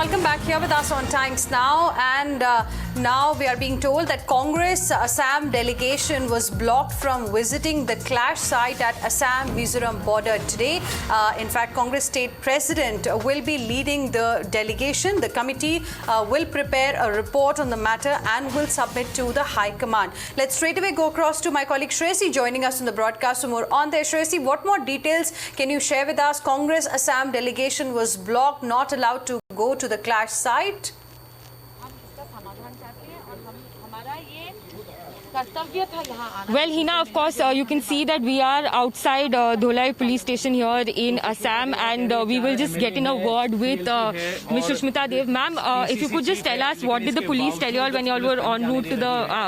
welcome back here with us on Times Now. And now we are being told that Congress Assam delegation was blocked from visiting the clash site at Assam-Mizoram border today. In fact, Congress State President will be leading the delegation. The committee will prepare a report on the matter and will submit to the High Command. Let's straight away go across to my colleague Shresi joining us on the broadcast for more on there. Shresi, what more details can you share with us? Congress Assam delegation was blocked, not allowed to go to the clash site. Well, Hina, of course, you can see that we are outside Dholai police station here in Assam, and we will just get in a word with Ms. Sushmita Dev. Ma'am, if you could just tell us, what did the police tell you all when you all were en route to the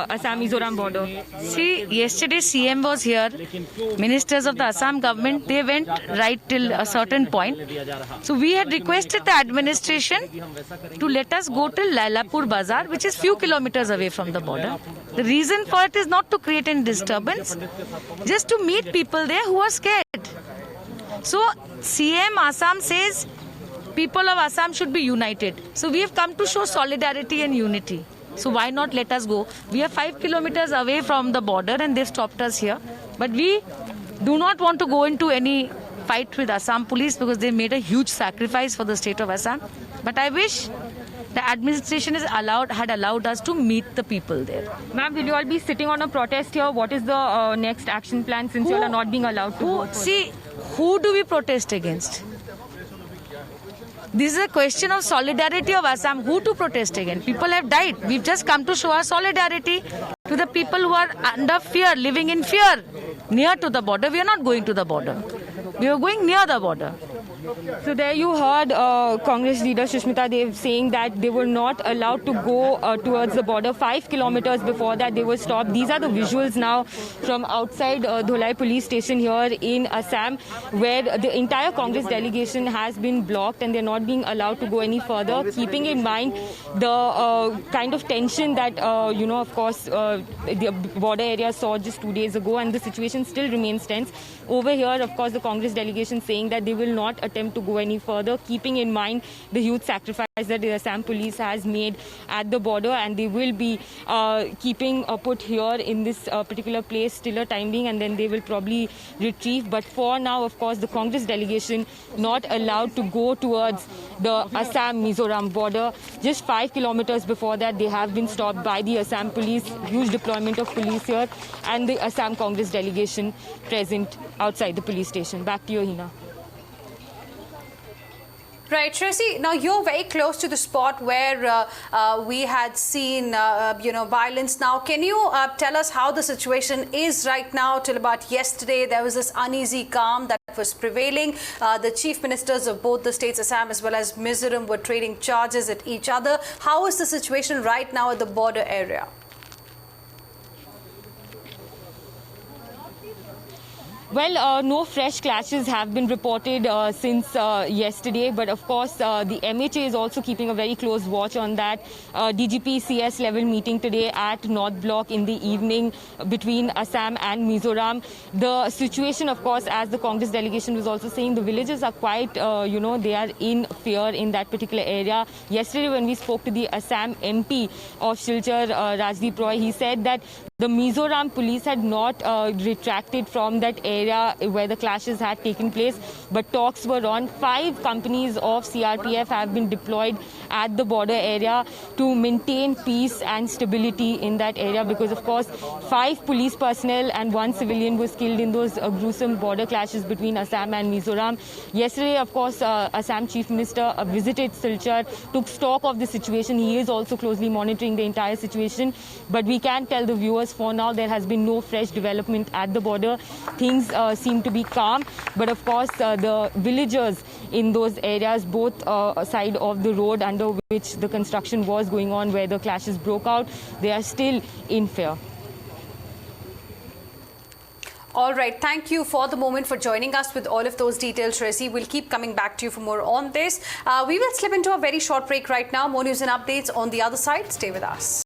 Assam-Mizoram border? See, yesterday CM was here. Ministers of the Assam government, they went right till a certain point. So we had requested the administration to let us go till Lailapur Bazaar, which is few kilometers away from the border. The reason for it is not to create any disturbance, just to meet people there who are scared. So CM Assam says people of Assam should be united. So we have come to show solidarity and unity. So why not let us go? We are 5 kilometers away from the border and they stopped us here. But we do not want to go into any fight with Assam police because they made a huge sacrifice for the state of Assam. But I wish the administration had allowed us to meet the people there. Ma'am, will you all be sitting on a protest here? What is the next action plan since you all are not being allowed to go? See, who do we protest against? This is a question of solidarity of Assam. Who to protest against? People have died. We've just come to show our solidarity to the people who are under fear, living in fear, near to the border. We are not going to the border. We are going near the border. So there you heard Congress leader Sushmita Dev saying that they were not allowed to go towards the border. 5 kilometers before that they were stopped. These are the visuals now from outside Dholai police station here in Assam, where the entire Congress delegation has been blocked and they're not being allowed to go any further, keeping in mind the kind of tension that, of course, the border area saw just 2 days ago, and the situation still remains tense. Over here, of course, the Congress delegation saying that they will not attempt to go any further, keeping in mind the huge sacrifice that the Assam police has made at the border, and they will be keeping put here in this particular place till a time being, and then they will probably retrieve. But for now, of course, the Congress delegation not allowed to go towards the Assam-Mizoram border. Just 5 kilometers before that, they have been stopped by the Assam police. Huge deployment of police here, and the Assam Congress delegation present outside the police station. Back to you, Hina. Right, Shresi, now you're very close to the spot where we had seen, violence. Now, can you tell us how the situation is right now? Till about yesterday, there was this uneasy calm that was prevailing. The chief ministers of both the states, Assam as well as Mizoram, were trading charges at each other. How is the situation right now at the border area? Well, no fresh clashes have been reported since yesterday, but of course the MHA is also keeping a very close watch on that. DGP CS level meeting today at North Block in the evening between Assam and Mizoram. The situation, of course, as the Congress delegation was also saying, the villages are quite, they are in fear in that particular area. Yesterday when we spoke to the Assam MP of Silchar, Rajdeep Roy, he said that the Mizoram police had not retracted from that area where the clashes had taken place, but talks were on. 5 companies of CRPF have been deployed at the border area to maintain peace and stability in that area, because of course 5 police personnel and 1 civilian was killed in those gruesome border clashes between Assam and Mizoram. Yesterday, of course, Assam Chief Minister visited Silchar, took stock of the situation. He is also closely monitoring the entire situation, but we can tell the viewers for now there has been no fresh development at the border. Things seem to be calm, but of course the villagers in those areas, both side of the road under which the construction was going on, where the clashes broke out, they are still in fear. All right. Thank you for the moment for joining us with all of those details, Shresi. We'll keep coming back to you for more on this. We will slip into a very short break right now. More news and updates on the other side. Stay with us.